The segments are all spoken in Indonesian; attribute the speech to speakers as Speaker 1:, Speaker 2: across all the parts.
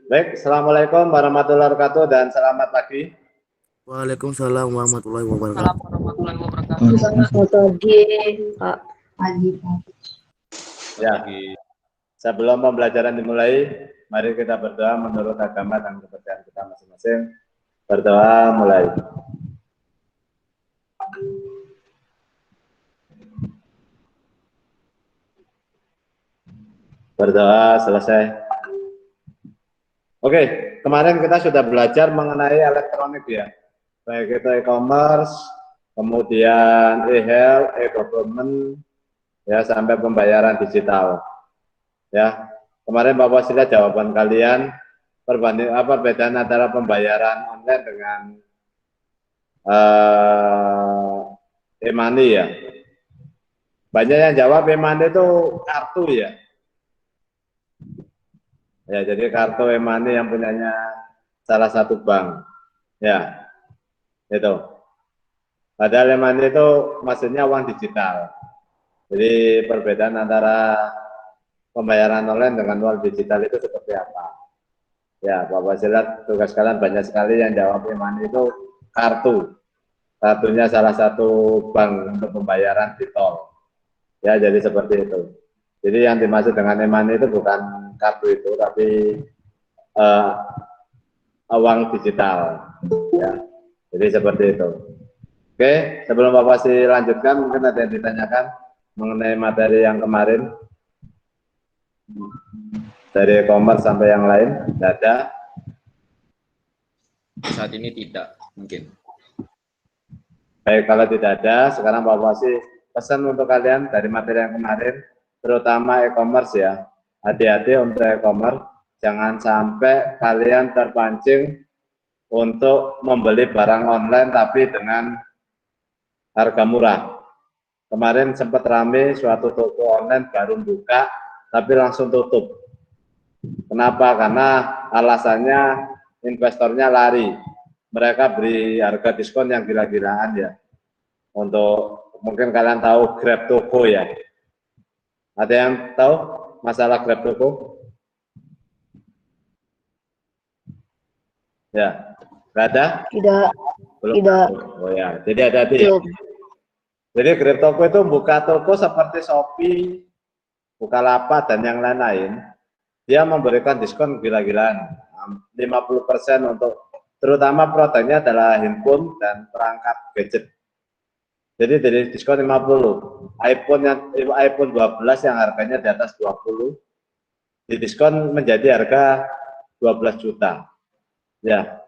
Speaker 1: Baik, Assalamualaikum warahmatullahi wabarakatuh dan selamat pagi.
Speaker 2: Waalaikumsalam warahmatullahi wabarakatuh.
Speaker 3: Assalamualaikum warahmatullahi wabarakatuh.
Speaker 4: Selamat pagi, Pak. Pagi.
Speaker 1: Ya, sebelum pembelajaran dimulai, mari kita berdoa menurut agama dan kepercayaan kita masing-masing. Berdoa mulai. Berdoa selesai. Oke, kemarin kita sudah belajar mengenai elektronik ya, baik itu e-commerce, kemudian e-health, e-government, ya sampai pembayaran digital. Ya, kemarin Bapak lihat jawaban kalian perbanding apa perbedaan antara pembayaran online dengan e-money ya. Banyak yang jawab e-money itu kartu ya. Ya, jadi kartu e-money yang punyanya salah satu bank. Ya, itu. Padahal e-money itu maksudnya uang digital. Jadi perbedaan antara pembayaran online dengan uang digital itu seperti apa? Ya, Bapak lihat tugas kalian banyak sekali yang jawab e-money itu kartu. Kartunya salah satu bank untuk pembayaran di tol. Ya, jadi seperti itu. Jadi yang dimaksud dengan e-money itu bukan kartu itu, tapi uang digital. Ya, jadi seperti itu. Oke, sebelum Bapak lanjutkan, mungkin ada yang ditanyakan mengenai materi yang kemarin dari e-commerce sampai yang lain. Tidak ada.
Speaker 3: Saat ini tidak mungkin.
Speaker 1: Baik, kalau tidak ada, sekarang Bapak pesan untuk kalian dari materi yang kemarin, terutama e-commerce ya. Hati-hati untuk e-commerce, jangan sampai kalian terpancing untuk membeli barang online tapi dengan harga murah. Kemarin sempat rame suatu toko online baru buka, tapi langsung tutup. Kenapa? Karena alasannya investornya lari. Mereka beri harga diskon yang gila-gilaan ya. Untuk mungkin kalian tahu Grab Toko ya. Ada yang tahu masalah Grab Toko? Ya, nggak ada?
Speaker 4: Tidak.
Speaker 1: Belum.
Speaker 4: Tidak.
Speaker 1: Oh ya, jadi ada ya. Jadi Grab Toko itu buka toko seperti Shopee, Bukalapak dan yang lain-lain. Dia memberikan diskon gila-gilaan, 50% untuk terutama produknya adalah handphone dan perangkat gadget. Jadi dari diskon 50, iPhone 12 yang harganya di atas 20, didiskon menjadi harga 12 juta. Ya.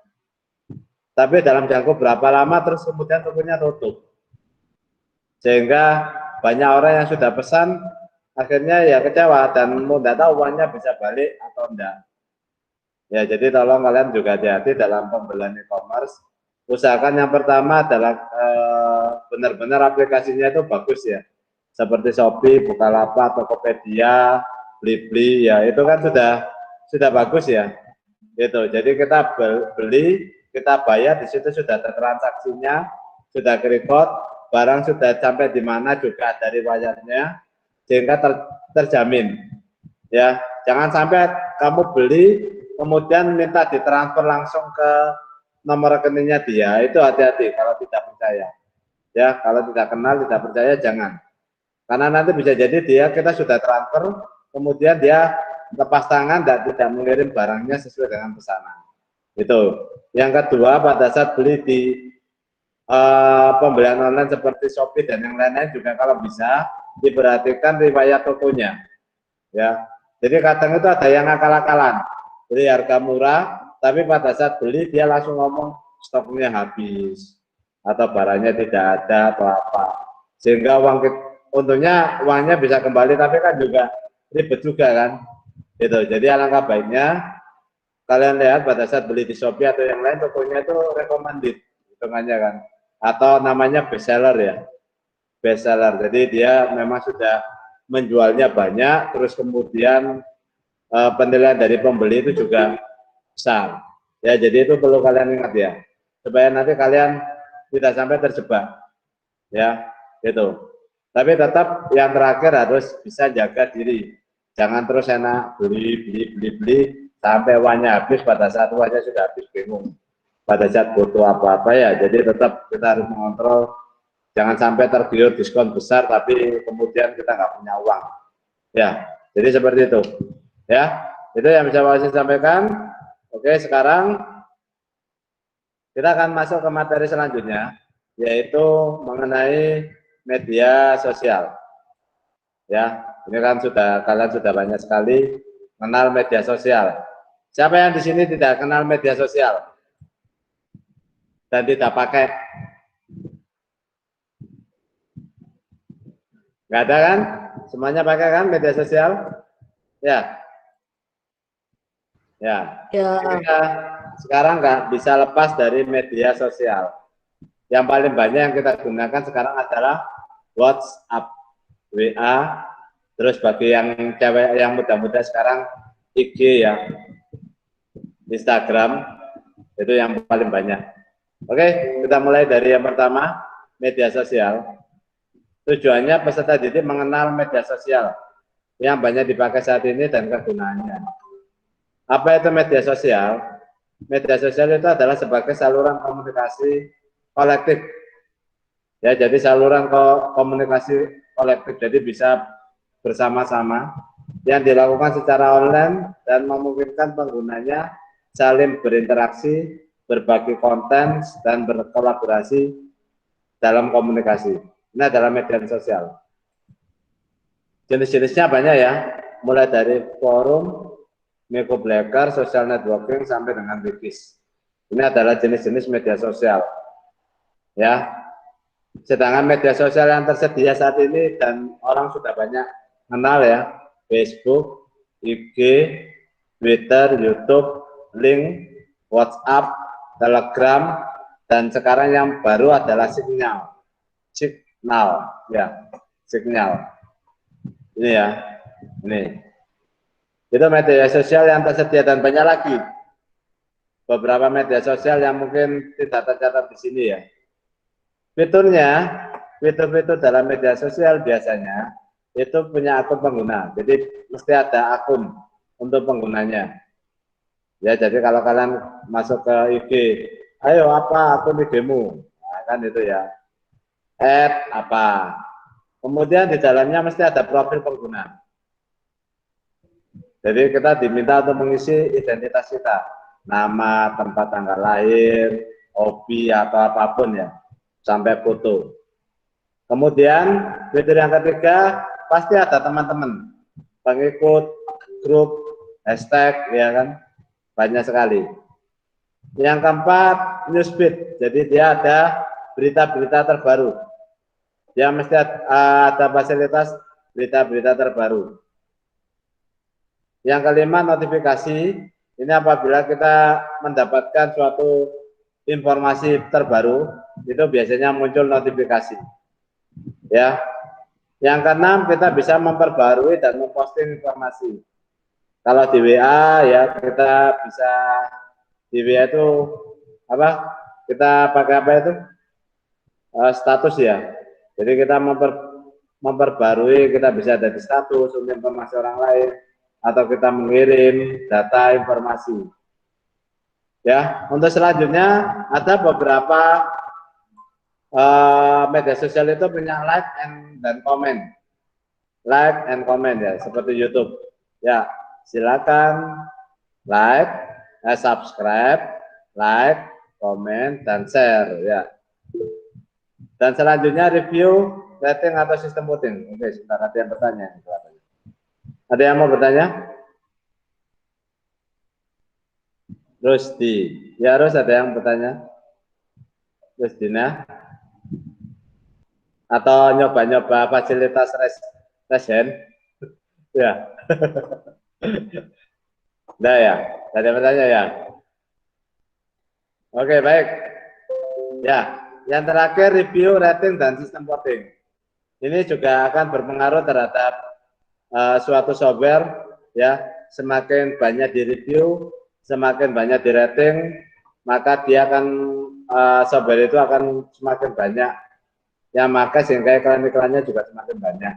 Speaker 1: Tapi dalam jangka berapa lama terus kemudian tokonya tutup. Sehingga banyak orang yang sudah pesan akhirnya ya kecewa dan mau tidak tahu uangnya bisa balik atau enggak. Ya, jadi tolong kalian juga hati-hati dalam pembelian e-commerce. Usahakan yang pertama adalah benar-benar aplikasinya itu bagus ya. Seperti Shopee, Bukalapak, Tokopedia, Blibli ya, itu kan sudah bagus ya. Gitu. Jadi kita beli, kita bayar di situ sudah ada transaksinya, sudah record, barang sudah sampai di mana juga ada riwayatnya, sehingga terjamin. Ya, jangan sampai kamu beli kemudian minta ditransfer langsung ke nomor rekeningnya dia, itu hati-hati kalau tidak percaya. Ya, kalau tidak kenal, tidak percaya jangan. Karena nanti bisa jadi kita sudah transfer, kemudian dia lepas tangan dan tidak mengirim barangnya sesuai dengan pesanan. Itu. Yang kedua, pada saat beli di pembelian online seperti Shopee dan yang lain-lain juga kalau bisa diperhatikan riwayat tokonya. Ya, jadi kadang itu ada yang akal-akalan. Beli harga murah, tapi pada saat beli dia langsung ngomong stoknya habis atau barangnya tidak ada atau apa, sehingga untungnya uangnya bisa kembali, tapi kan juga ribet juga kan, gitu. Jadi alangkah baiknya kalian lihat pada saat beli di Shopee atau yang lain tokonya itu recommended, hitungannya kan, atau namanya best seller ya, best seller. Jadi dia memang sudah menjualnya banyak, terus kemudian penilaian dari pembeli itu juga besar. Ya, jadi itu perlu kalian ingat ya, supaya nanti kalian tidak sampai terjebak. Ya, itu. Tapi tetap yang terakhir harus bisa jaga diri. Jangan terus enak beli, sampai uangnya habis. Pada saat uangnya sudah habis bingung pada saat butuh apa-apa ya. Jadi tetap kita harus mengontrol, jangan sampai tergiur diskon besar tapi kemudian kita nggak punya uang ya. Jadi seperti itu ya, itu yang bisa saya sampaikan. Oke, sekarang kita akan masuk ke materi selanjutnya, yaitu mengenai media sosial ya. Ini kan kalian sudah banyak sekali kenal media sosial. Siapa yang di sini tidak kenal media sosial dan tidak pakai? Nggak ada kan? Semuanya pakai kan media sosial? Ya. Ya. Kita sekarang nggak bisa lepas dari media sosial. Yang paling banyak yang kita gunakan sekarang adalah WhatsApp, WA, terus bagi yang cewek yang muda-muda sekarang IG ya, Instagram, itu yang paling banyak. Oke, kita mulai dari yang pertama, media sosial. Tujuannya peserta didik mengenal media sosial yang banyak dipakai saat ini dan kegunaannya. Apa itu media sosial? Media sosial itu adalah sebagai saluran komunikasi kolektif. Ya, jadi saluran komunikasi kolektif, jadi bisa bersama-sama yang dilakukan secara online dan memungkinkan penggunanya saling berinteraksi, berbagi konten, dan berkolaborasi dalam komunikasi. Ini adalah media sosial. Jenis-jenisnya banyak ya, mulai dari forum, Mycoblacker, social networking, sampai dengan Wikis. Ini adalah jenis-jenis media sosial. Ya, sedangkan media sosial yang tersedia saat ini dan orang sudah banyak kenal ya, Facebook, IG, Twitter, YouTube, Link, WhatsApp, Telegram, dan sekarang yang baru adalah Signal, ya, Signal. Ini ya, ini. Itu media sosial yang tersedia dan banyak lagi. Beberapa media sosial yang mungkin tidak tercatat di sini ya. Fitur-fitur dalam media sosial biasanya itu punya akun pengguna. Jadi mesti ada akun untuk penggunanya. Ya, jadi kalau kalian masuk ke IG, ayo apa akun IG-mu? Nah, kan itu ya. Add apa? Kemudian di dalamnya mesti ada profil pengguna. Jadi kita diminta untuk mengisi identitas kita, nama, tempat tanggal lahir, hobi atau apapun ya, sampai foto. Kemudian fitur yang ketiga pasti ada teman-teman, pengikut, grup, hashtag, ya kan, banyak sekali. Yang keempat newsfeed, jadi dia ada berita-berita terbaru. Dia mesti ada fasilitas berita-berita terbaru. Yang kelima notifikasi, ini apabila kita mendapatkan suatu informasi terbaru, itu biasanya muncul notifikasi. Ya. Yang keenam, kita bisa memperbarui dan memposting informasi. Kalau di WA ya kita bisa di WA itu apa? Kita pakai apa itu? Status ya. Jadi kita memperbarui, kita bisa ada di status untuk informasi orang lain, atau kita mengirim data informasi. Ya, untuk selanjutnya ada beberapa media sosial itu punya like dan komen. Like and comment ya, seperti YouTube. Ya, silakan like, subscribe, like, komen, dan share ya. Dan selanjutnya review, rating atau sistem voting. Oke, sebentar ada yang bertanya. Ada yang mau bertanya? Rusdi. Ya, Rus, ada yang bertanya? Rusdina? Atau nyoba-nyoba fasilitas resen? Ya. Nah ya, ada yang bertanya ya? Oke, baik. Ya, yang terakhir review, rating, dan sistem voting. Ini juga akan berpengaruh terhadap suatu software ya. Semakin banyak di review, semakin banyak di rating, maka dia akan software itu akan semakin banyak yang maka sehingga iklan-iklannya juga semakin banyak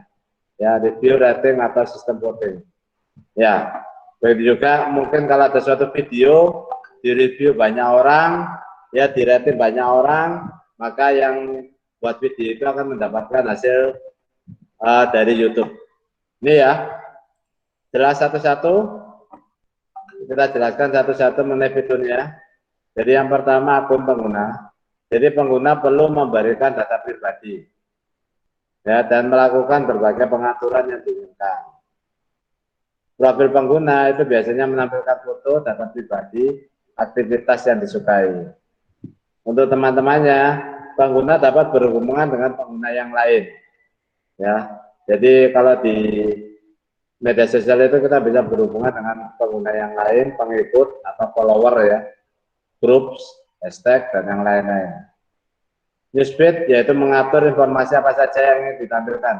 Speaker 1: ya, review, rating atau sistem voting ya. Begitu juga mungkin kalau ada suatu video direview banyak orang, ya di-rating banyak orang, maka yang buat video itu akan mendapatkan hasil dari YouTube. Ini ya, jelas satu-satu, kita jelaskan satu-satu mengenai fiturnya. Jadi yang pertama akun pengguna. Jadi pengguna perlu memberikan data pribadi, ya, dan melakukan berbagai pengaturan yang diinginkan. Profil pengguna itu biasanya menampilkan foto, data pribadi, aktivitas yang disukai. Untuk teman-temannya, pengguna dapat berhubungan dengan pengguna yang lain. Ya, jadi kalau di media sosial itu kita bisa berhubungan dengan pengguna yang lain, pengikut atau follower ya, groups, hashtag dan yang lain-lain. Newsfeed yaitu mengatur informasi apa saja yang ingin ditampilkan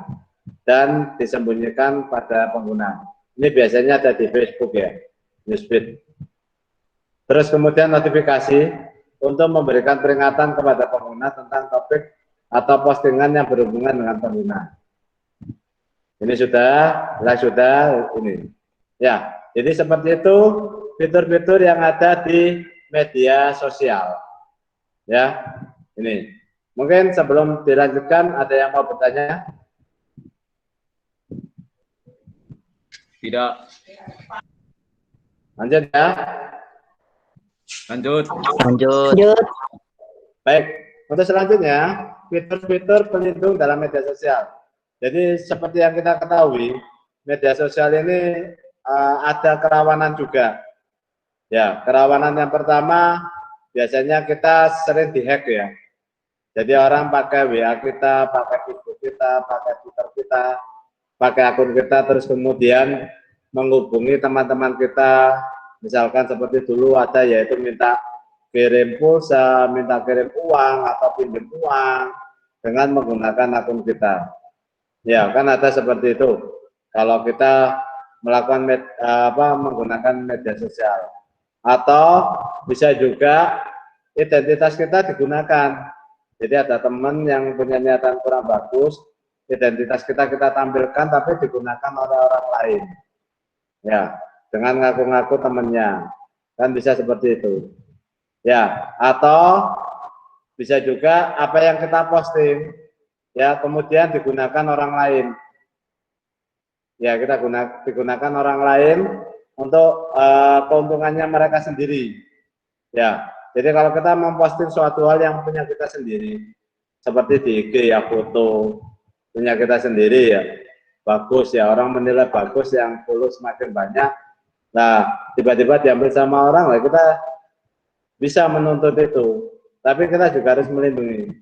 Speaker 1: dan disembunyikan pada pengguna. Ini biasanya ada di Facebook ya, newsfeed. Terus kemudian notifikasi untuk memberikan peringatan kepada pengguna tentang topik atau postingan yang berhubungan dengan pengguna. Ini sudah ini. Ya, jadi seperti itu fitur-fitur yang ada di media sosial. Ya, ini. Mungkin sebelum dilanjutkan ada yang mau bertanya?
Speaker 3: Tidak.
Speaker 1: Lanjut ya.
Speaker 3: Lanjut.
Speaker 4: Lanjut.
Speaker 1: Baik, untuk selanjutnya fitur-fitur pelindung dalam media sosial. Jadi seperti yang kita ketahui, media sosial ini ada kerawanan juga. Ya, kerawanan yang pertama biasanya kita sering dihack ya. Jadi orang pakai WA kita, pakai Facebook kita, pakai Twitter kita, pakai akun kita, terus kemudian menghubungi teman-teman kita, misalkan seperti dulu ada yaitu minta kirim pulsa, minta kirim uang atau pinjam uang dengan menggunakan akun kita. Ya, kan ada seperti itu. Kalau kita melakukan menggunakan media sosial, atau bisa juga identitas kita digunakan. Jadi ada teman yang punya niatan kurang bagus, identitas kita tampilkan tapi digunakan oleh orang lain. Ya, dengan ngaku-ngaku temannya. Kan bisa seperti itu. Ya, atau bisa juga apa yang kita posting ya kemudian digunakan orang lain. Ya, digunakan orang lain untuk keuntungannya mereka sendiri. Ya, jadi kalau kita memposting suatu hal yang punya kita sendiri, seperti di IG ya foto punya kita sendiri ya, bagus ya, orang menilai bagus, yang follow semakin banyak. Nah, tiba-tiba diambil sama orang, lah kita bisa menuntut itu. Tapi kita juga harus melindungi.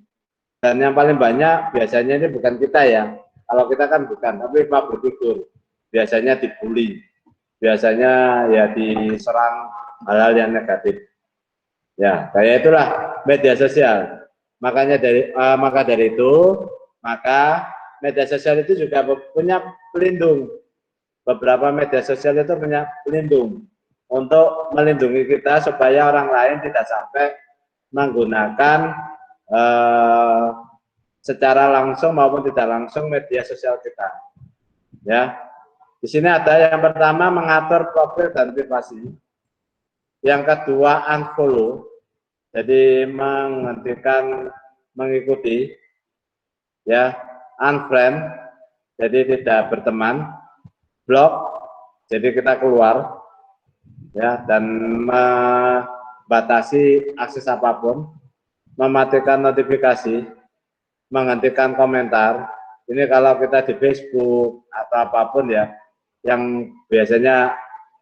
Speaker 1: Dan yang paling banyak biasanya ini bukan kita ya. Kalau kita kan bukan, tapi public figure. Biasanya dibully. Biasanya ya diserang hal-hal yang negatif. Ya, kayak itulah media sosial. Makanya maka dari itu, maka media sosial itu juga punya pelindung. Beberapa media sosial itu punya pelindung untuk melindungi kita supaya orang lain tidak sampai menggunakan secara langsung maupun tidak langsung media sosial kita. Ya, di sini ada yang pertama mengatur profil dan privasi. Yang kedua unfollow, jadi menghentikan mengikuti. Ya, unfriend, jadi tidak berteman. Block, jadi kita keluar. Ya, dan membatasi akses apapun. Mematikan notifikasi, menghentikan komentar. Ini kalau kita di Facebook atau apapun ya, yang biasanya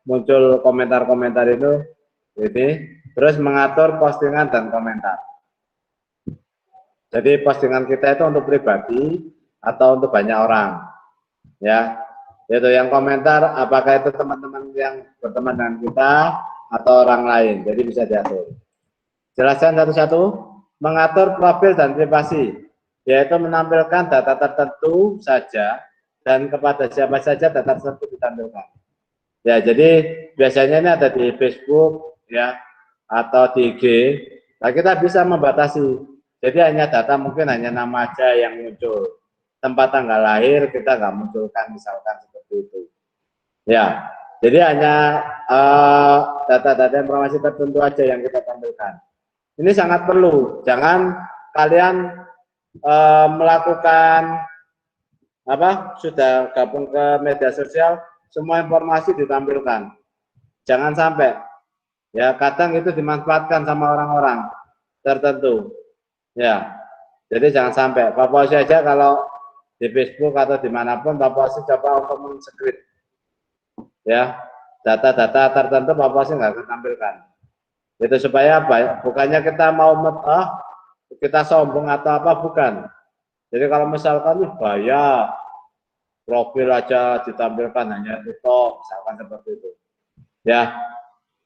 Speaker 1: muncul komentar-komentar itu, ini terus mengatur postingan dan komentar. Jadi postingan kita itu untuk pribadi atau untuk banyak orang, ya. Yaitu yang komentar apakah itu teman-teman yang berteman dengan kita atau orang lain, jadi bisa diatur. Jelaskan satu-satu. Mengatur profil dan privasi, yaitu menampilkan data tertentu saja dan kepada siapa saja data tersebut ditampilkan. Ya, jadi biasanya ini ada di Facebook ya atau di IG. Nah, kita bisa membatasi. Jadi hanya data mungkin hanya nama aja yang muncul. Tempat tanggal lahir kita nggak munculkan misalkan seperti itu. Ya, Jadi hanya data-data informasi tertentu aja yang kita tampilkan. Ini sangat perlu. Jangan kalian melakukan sudah gabung ke media sosial, semua informasi ditampilkan. Jangan sampai. Ya, kadang itu dimanfaatkan sama orang-orang tertentu. Ya, jadi jangan sampai. Bapak saja kalau di Facebook atau dimanapun, Bapak sih coba untuk men-script. Ya, data-data tertentu Bapak sih nggak akan tampilkan. Itu supaya bukannya kita mau kita sombong atau apa, bukan. Jadi kalau misalkan bahaya profil aja ditampilkan hanya itu, misalkan seperti itu. Ya,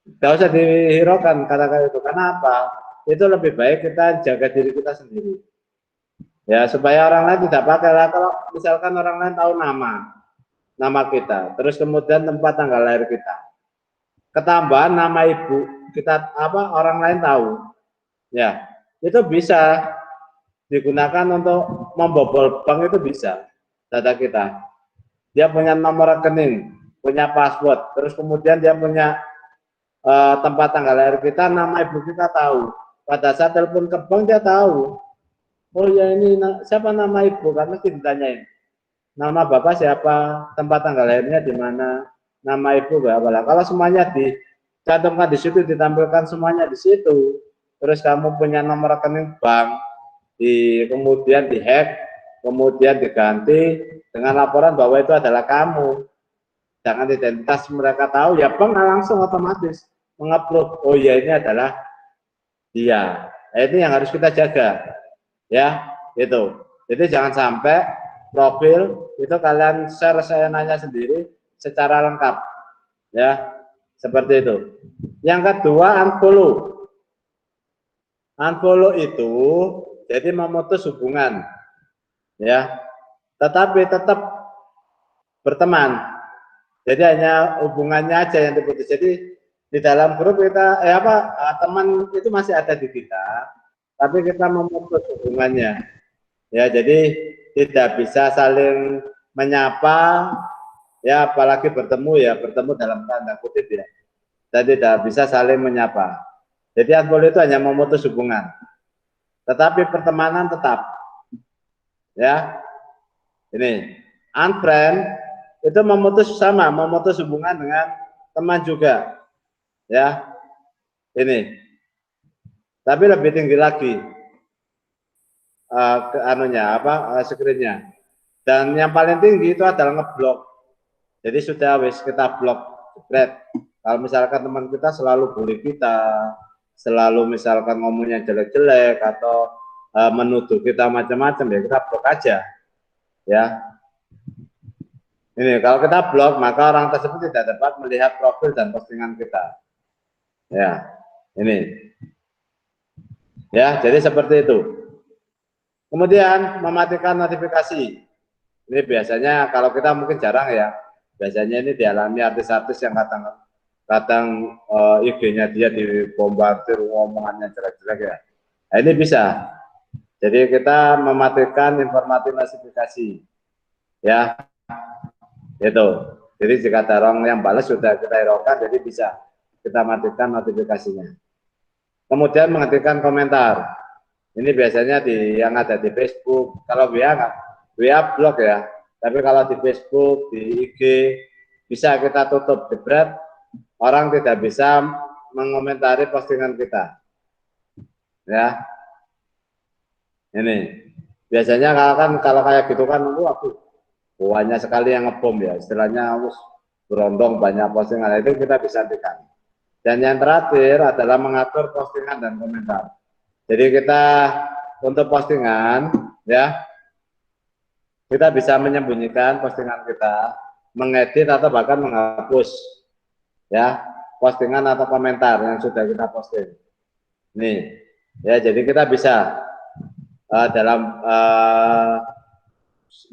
Speaker 1: tidak usah dihiraukan kata-kata itu. Kenapa? Itu lebih baik kita jaga diri kita sendiri. Ya, supaya orang lain tidak pakai lah. Kalau misalkan orang lain tahu nama kita, terus kemudian tempat tanggal lahir kita, ketambahan nama ibu kita orang lain tahu, ya itu bisa digunakan untuk membobol bank, itu bisa data kita. Dia punya nomor rekening, punya password, terus kemudian dia punya tempat tanggal lahir kita, nama ibu kita tahu. Pada saat telepon ke bank dia tahu. Oh ya, ini siapa nama ibu, kan mesti ditanyain. Nama bapak siapa, tempat tanggal lahirnya di mana, nama ibu berapa lah. Kalau semuanya dicantumkan di situ, ditampilkan semuanya di situ, terus kamu punya nomor rekening bank, kemudian dihack, kemudian diganti dengan laporan bahwa itu adalah kamu, jangan identitas mereka tahu, ya bank langsung otomatis mengupload, oh ya ini adalah dia. Nah, ini yang harus kita jaga, ya itu. Jadi jangan sampai profil itu kalian share, saya nanya sendiri secara lengkap, ya seperti itu. Yang kedua, unfollow. Unfollow itu jadi memutus hubungan, ya, tetapi tetap berteman. Jadi hanya hubungannya aja yang diputus. Jadi di dalam grup kita teman itu masih ada di kita, tapi kita memutus hubungannya, ya. Jadi tidak bisa saling menyapa, ya, apalagi bertemu dalam tanda kutip, ya, dan tidak bisa saling menyapa. Jadi unfollow itu hanya memutus hubungan, tetapi pertemanan tetap, ya. Ini unfriend itu memutus hubungan dengan teman juga, ya. Ini tapi lebih tinggi lagi screennya. Dan yang paling tinggi itu adalah ngeblok. Jadi sudah kita blok, kalau misalkan teman kita selalu bully kita, selalu misalkan ngomongnya jelek-jelek atau menuduh kita macam-macam, ya kita blok aja, ya. Ini kalau kita blok, maka orang tersebut tidak dapat melihat profil dan postingan kita, ya. Ini, ya, jadi seperti itu. Kemudian mematikan notifikasi. Ini biasanya kalau kita mungkin jarang, ya, biasanya ini dialami artis-artis yang kadang IG-nya dia dibombardir omongannya jelek-jelek, ya. Nah, ini bisa. Jadi kita mematikan informasi notifikasi, ya, itu. Jadi jika ada orang yang balas sudah kita hiraukan, jadi bisa kita matikan notifikasinya. Kemudian menghentikan komentar. Ini biasanya yang ada di Facebook. Kalau WA blok, ya. Tapi kalau di Facebook, di IG bisa kita tutup, jebret. Orang tidak bisa mengomentari postingan kita, ya. Ini biasanya kalau kayak gitu kan, banyak sekali yang ngebom, ya, istilahnya berondong banyak postingan, itu kita bisa hentikan. Dan yang terakhir adalah mengatur postingan dan komentar. Jadi kita untuk postingan, ya, kita bisa menyembunyikan postingan kita, mengedit atau bahkan menghapus, ya, postingan atau komentar yang sudah kita posting. Nih, ya, jadi kita bisa dalam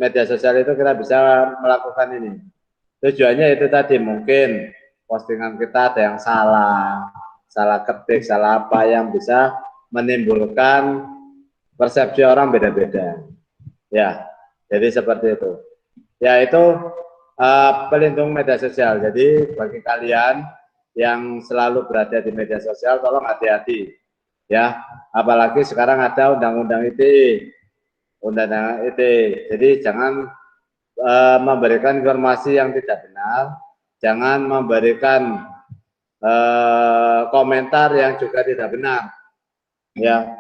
Speaker 1: media sosial itu kita bisa melakukan ini. Tujuannya itu tadi, mungkin postingan kita ada yang salah ketik, salah apa, yang bisa menimbulkan persepsi orang beda-beda, ya. Jadi seperti itu, ya. Itu pelindung media sosial. Jadi bagi kalian yang selalu berada di media sosial, tolong hati-hati ya. Apalagi sekarang ada undang-undang ITE, undang-undang ITE. Jadi jangan memberikan informasi yang tidak benar, jangan memberikan komentar yang juga tidak benar. Ya,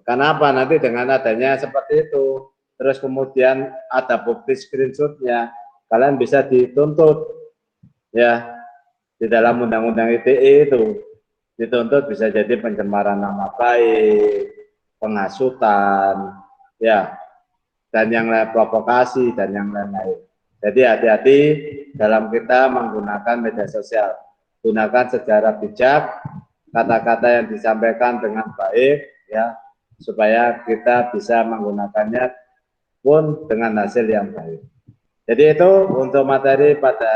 Speaker 1: kenapa nanti dengan adanya seperti itu, terus kemudian ada bukti screenshotnya, kalian bisa dituntut ya di dalam undang-undang ITE itu, dituntut bisa jadi pencemaran nama baik, penghasutan, ya, dan yang lain, provokasi dan yang lain-lain. Jadi hati-hati dalam kita menggunakan media sosial, gunakan secara bijak, kata-kata yang disampaikan dengan baik, ya, supaya kita bisa menggunakannya pun dengan hasil yang baik. Jadi itu untuk materi pada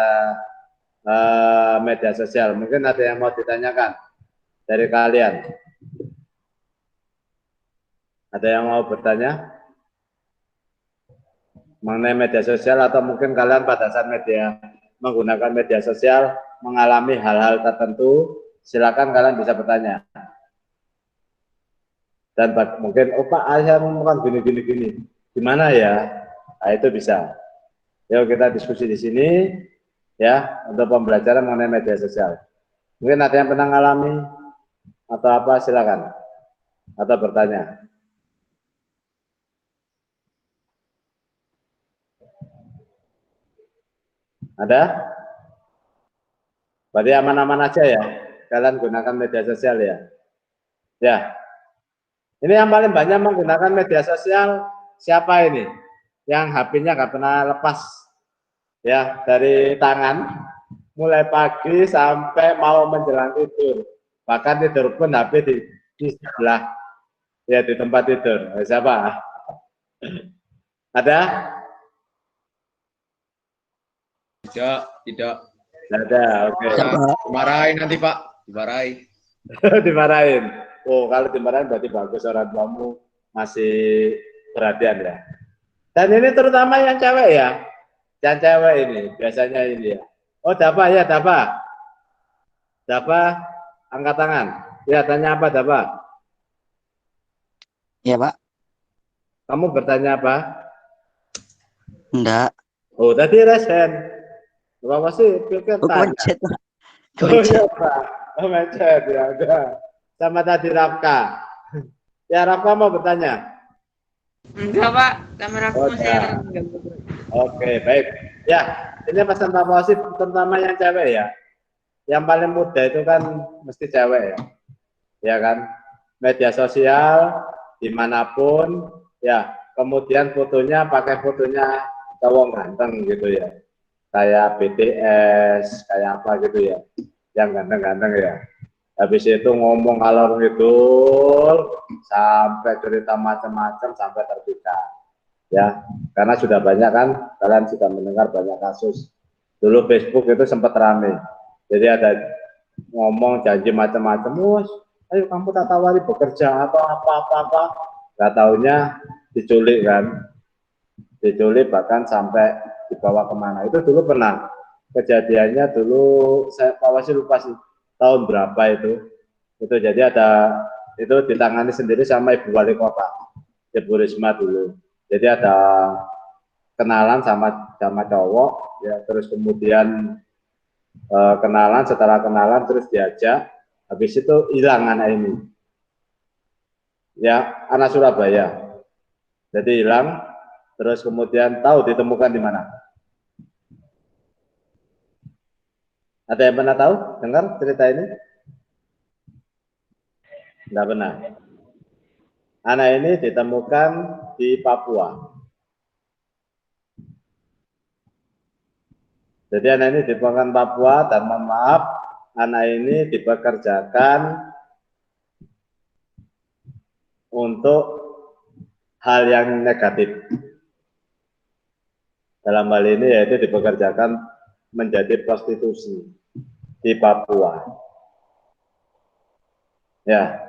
Speaker 1: media sosial. Mungkin ada yang mau ditanyakan dari kalian? Ada yang mau bertanya mengenai media sosial, atau mungkin kalian pada saat menggunakan media sosial mengalami hal-hal tertentu, silakan kalian bisa bertanya. Dan mungkin, oh Pak, saya menemukan gini, gimana ya? Nah, itu bisa. Yuk kita diskusi di sini ya untuk pembelajaran mengenai media sosial. Mungkin ada yang pernah mengalami atau apa, silakan atau bertanya. Ada? Berarti aman-aman aja ya, kalian gunakan media sosial ya. Ya, ini yang paling banyak menggunakan media sosial siapa ini? Yang HP-nya nggak pernah lepas ya dari tangan, mulai pagi sampai mau menjelang tidur. Bahkan tidur pun HP di sebelah, ya di tempat tidur. Siapa? Ada?
Speaker 3: Tidak.
Speaker 1: Tidak ada, oke.
Speaker 3: Dimarahin nanti Pak, dimarahin.
Speaker 1: Dimarahin. Oh, kalau dimarahin berarti bagus, orang tuamu masih perhatian ya. Dan ini terutama yang cewek ya. Yang cewek ini biasanya ini ya. Oh, Dapa ya, Dapa. Dapa, angkat tangan. Ya, tanya apa, Dapa?
Speaker 5: Ya, Pak.
Speaker 1: Kamu bertanya apa?
Speaker 5: Enggak.
Speaker 1: Oh, tadi resen. Bapak sih pikir tanya.
Speaker 5: Koncet, Pak.
Speaker 1: Oh iya, Pak. Oh, mencet ya, udah. Sama tadi Rafka. Ya, Rafka mau bertanya?
Speaker 6: Enggak, Pak. Kamera aku masih
Speaker 1: ya. Oke, baik. Ya, ini pesan Pak Wasif terutama yang cewek ya. Yang paling mudah itu kan mesti cewek ya. Ya kan? Media sosial dimanapun ya, kemudian fotonya pakai fotonya cowok ganteng gitu ya. Kayak BTS, kayak apa gitu ya. Yang ganteng-ganteng ya. Habis itu ngomong alor ngidul sampai cerita macam-macam sampai terpikat. Ya, karena sudah banyak kan, kalian sudah mendengar banyak kasus. Dulu Facebook itu sempat rame. Jadi ada ngomong janji macam-macam, ayo kamu tak tawari bekerja atau apa-apa, nggak taunya diculik kan, diculik bahkan sampai dibawa kemana. Itu dulu pernah kejadiannya, dulu saya pasti lupa sih tahun berapa itu jadi ada, itu ditangani sendiri sama Ibu Wali Kota, Ibu Risma dulu. Jadi ada kenalan sama cowok ya, terus kemudian kenalan, setelah kenalan terus diajak, habis itu hilang anak ini ya, anak Surabaya. Jadi hilang, terus kemudian tahu ditemukan di mana? Ada yang pernah tahu dengar cerita ini? Tidak pernah. Anak ini ditemukan di Papua. Jadi anak ini ditemukan Papua, dan mohon maaf, anak ini dipekerjakan untuk hal yang negatif. Dalam hal ini yaitu dipekerjakan menjadi prostitusi di Papua. Ya,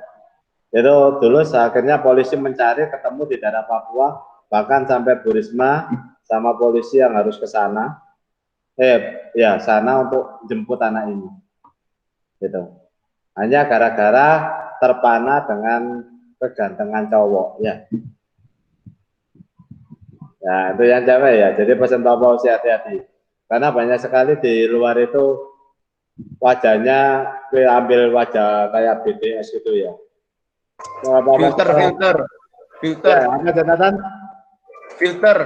Speaker 1: itu dulu akhirnya polisi mencari, ketemu di daerah Papua, bahkan sampai Bu Risma sama polisi yang harus ke sana Ya sana untuk jemput anak ini. Gitu. Hanya gara-gara terpana dengan kegantengan cowok, ya. Ya, itu yang cewek ya. Jadi pesan Pak Fauzi hati-hati. Karena banyak sekali di luar itu wajahnya ambil wajah kayak BTS gitu ya.
Speaker 3: Filter.
Speaker 1: Ya, ada catatan?
Speaker 3: Filter.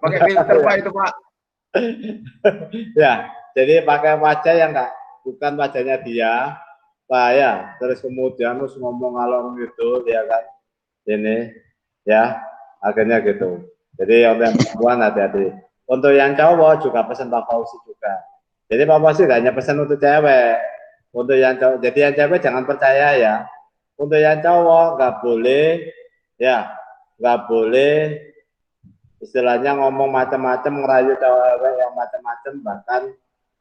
Speaker 3: Pakai filter Pak itu Pak.
Speaker 1: Ya, jadi pakai wajah yang bukan wajahnya dia, Pak ya. Terus kemudian terus ngomong ngalor gitu, ya kan? Ini, ya, akhirnya gitu. Jadi untuk yang perempuan hati-hati. Untuk yang cowok juga pesan Pak Fauzi juga. Jadi Pak Fauzi gak hanya pesan untuk cewek. Untuk yang cowok, jadi yang cewek jangan percaya ya. Untuk yang cowok nggak boleh, ya, nggak boleh istilahnya ngomong macam-macam, ngerayu cewek yang macam-macam, bahkan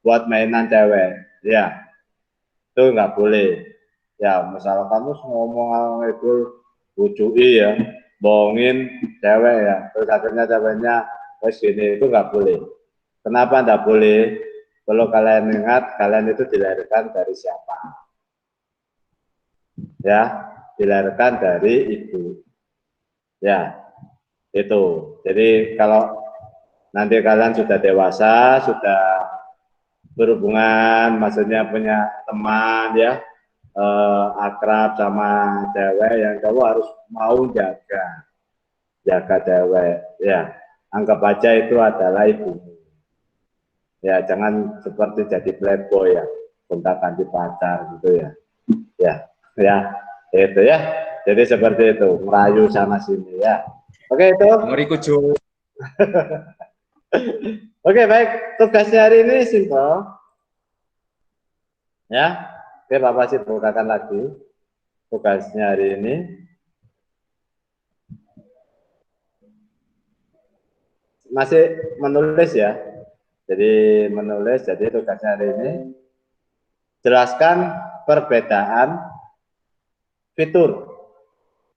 Speaker 1: buat mainan cewek, ya, itu nggak boleh. Ya, misalkan kamu ngomong itu bucui ya, bohongin cewek ya, terus akhirnya ceweknya terus gini, itu nggak boleh. Kenapa nggak boleh? Kalau kalian ingat, kalian itu dilahirkan dari siapa? Ya, dilahirkan dari ibu. Ya, itu. Jadi kalau nanti kalian sudah dewasa, sudah berhubungan, maksudnya punya teman ya, akrab sama cewek, yang cowok harus mau jaga cewek. Ya, anggap aja itu adalah ibu. Ya, jangan seperti jadi playboy ya, gonta-ganti pacar gitu ya. Ya, itu ya. Jadi seperti itu, merayu sana sini ya. Oke itu.
Speaker 3: Ngeriku Jo.
Speaker 1: Oke baik, tugasnya hari ini simpel. Ya, oke Bapak sih bukakan lagi tugasnya hari ini. Masih menulis ya. Jadi menulis, jadi tugasnya hari ini jelaskan perbedaan fitur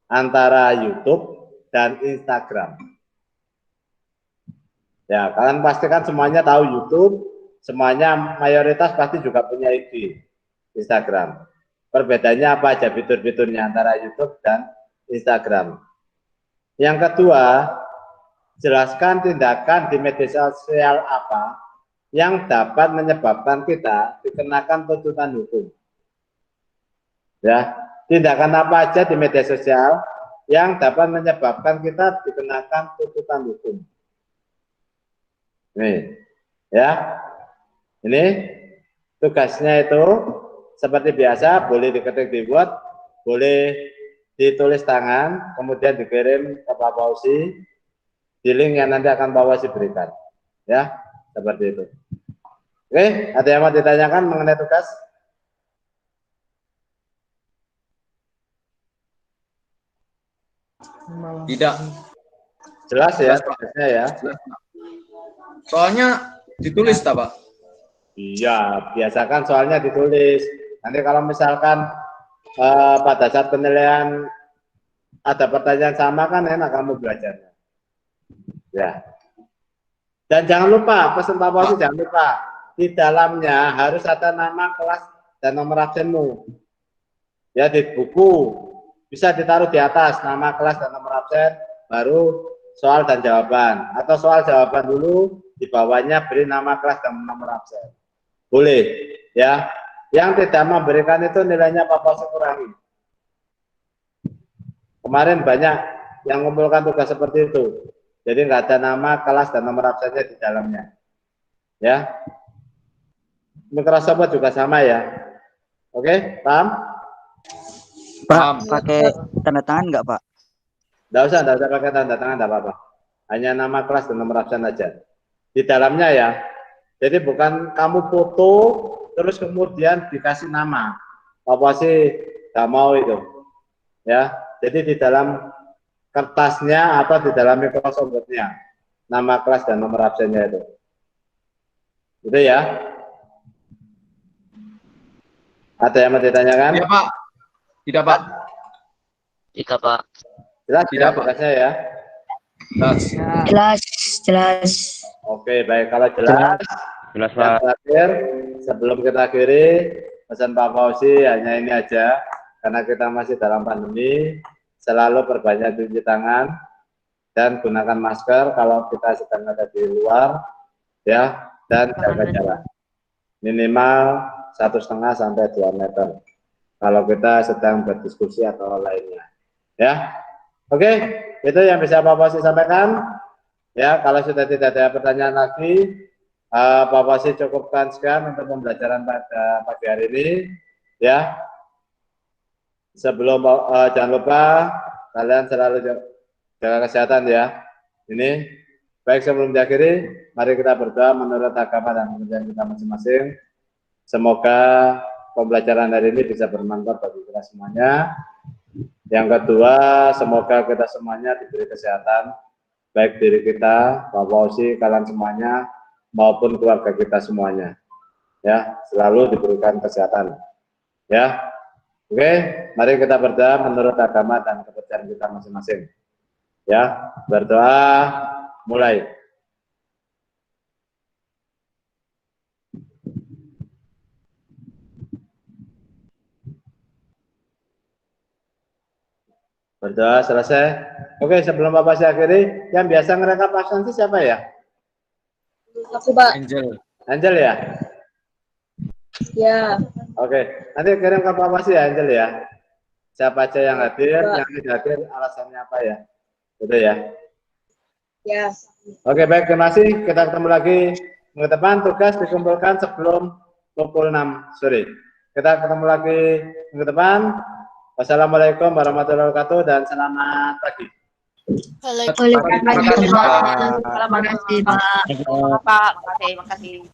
Speaker 1: antara YouTube dan Instagram. Ya, kalian pasti kan semuanya tahu YouTube, semuanya mayoritas pasti juga punya IG, Instagram. Perbedaannya apa aja fitur-fiturnya antara YouTube dan Instagram. Yang kedua, jelaskan tindakan di media sosial apa yang dapat menyebabkan kita dikenakan tuntutan hukum. Ya, tindakan apa aja di media sosial yang dapat menyebabkan kita dikenakan tuntutan hukum. Nih, ya, ini tugasnya itu seperti biasa, boleh diketik dibuat, boleh ditulis tangan, kemudian dikirim ke Pak Fauzi di link yang nanti akan Pak Fauzi berikan. Ya, seperti itu. Oke, ada yang mau ditanyakan mengenai tugas?
Speaker 3: Tidak.
Speaker 1: Jelas ya, tugasnya ya.
Speaker 3: Soalnya ditulis tak Pak?
Speaker 1: Iya, biasakan soalnya ditulis. Nanti kalau misalkan pada saat penilaian ada pertanyaan sama kan enak kamu belajarnya. Ya. Dan jangan lupa, pesan Pak Fauzi jangan lupa, di dalamnya harus ada nama kelas dan nomor absenmu. Ya, di buku bisa ditaruh di atas nama kelas dan nomor absen, baru soal dan jawaban. Atau soal jawaban dulu, di bawahnya beri nama kelas dan nomor absen. Boleh, ya. Yang tidak memberikan itu nilainya Pak Fauzi kurangi. Kemarin banyak yang mengumpulkan tugas seperti itu. Jadi nggak ada nama, kelas, dan nomor absennya di dalamnya. Ya. Microsoft juga sama ya. Oke, paham?
Speaker 5: Pak, pakai tanda tangan nggak Pak?
Speaker 1: Nggak usah pakai tanda tangan, nggak apa-apa. Hanya nama kelas dan nomor absen aja. Di dalamnya ya. Jadi bukan kamu foto, terus kemudian dikasih nama. Apa sih nggak mau itu. Ya, jadi di dalam kertasnya atau di dalam Microsoft Word-nya nama kelas dan nomor absennya itu. Itu ya. Ada yang mau ditanyakan?
Speaker 3: Tidak Pak. Tidak Pak.
Speaker 5: Tidak Pak.
Speaker 1: Jelas
Speaker 3: Tidak, Pak.
Speaker 1: tugasnya ya.
Speaker 3: Jelas.
Speaker 4: Jelas.
Speaker 1: Oke, baik, kalau jelas
Speaker 7: Jelas,
Speaker 1: Yang
Speaker 7: Pak.
Speaker 1: terakhir, sebelum kita akhiri, pesan Pak Fauzi hanya ini aja, karena kita masih dalam pandemi, selalu perbanyak cuci tangan dan gunakan masker kalau kita sedang ada di luar, ya, dan jaga jarak minimal 1,5 sampai 2 meter kalau kita sedang berdiskusi atau lainnya, ya. Oke, itu yang bisa Pak Fauzi sampaikan. Ya, kalau sudah tidak ada pertanyaan lagi, Pak Fauzi cukupkan sekian untuk pembelajaran pada pagi hari ini. Ya, sebelum jangan lupa kalian selalu jaga kesehatan ya. Ini baik, sebelum diakhiri, mari kita berdoa menurut agama dan kepercayaan kita masing-masing. Semoga pembelajaran hari ini bisa bermanfaat bagi kita semuanya. Yang kedua, semoga kita semuanya diberi kesehatan, baik diri kita, Pak Fauzi, kalian semuanya, maupun keluarga kita semuanya. Ya, selalu diberikan kesehatan. Ya, oke, mari kita berdoa menurut agama dan kepercayaan kita masing-masing. Ya, berdoa, mulai. Berdoa selesai. Oke, sebelum Bapak saya akhiri, yang biasa ngerekap absensi siapa ya?
Speaker 4: Aku, Pak.
Speaker 1: Angel ya?
Speaker 4: Ya.
Speaker 1: Oke, nanti kirim ke Pak Fauzi ya, Angel ya. Siapa aja yang hadir,
Speaker 4: Pak.
Speaker 1: yang tidak hadir, alasannya apa ya? Betul ya?
Speaker 4: Ya.
Speaker 1: Oke, baik, terima kasih. Kita ketemu lagi minggu depan. Tugas dikumpulkan sebelum pukul 6 sore. Kita ketemu lagi minggu depan. Wassalamualaikum warahmatullahi wabarakatuh dan selamat pagi.
Speaker 6: Terima kasih, Pak. Terima kasih, Pak. Makasih.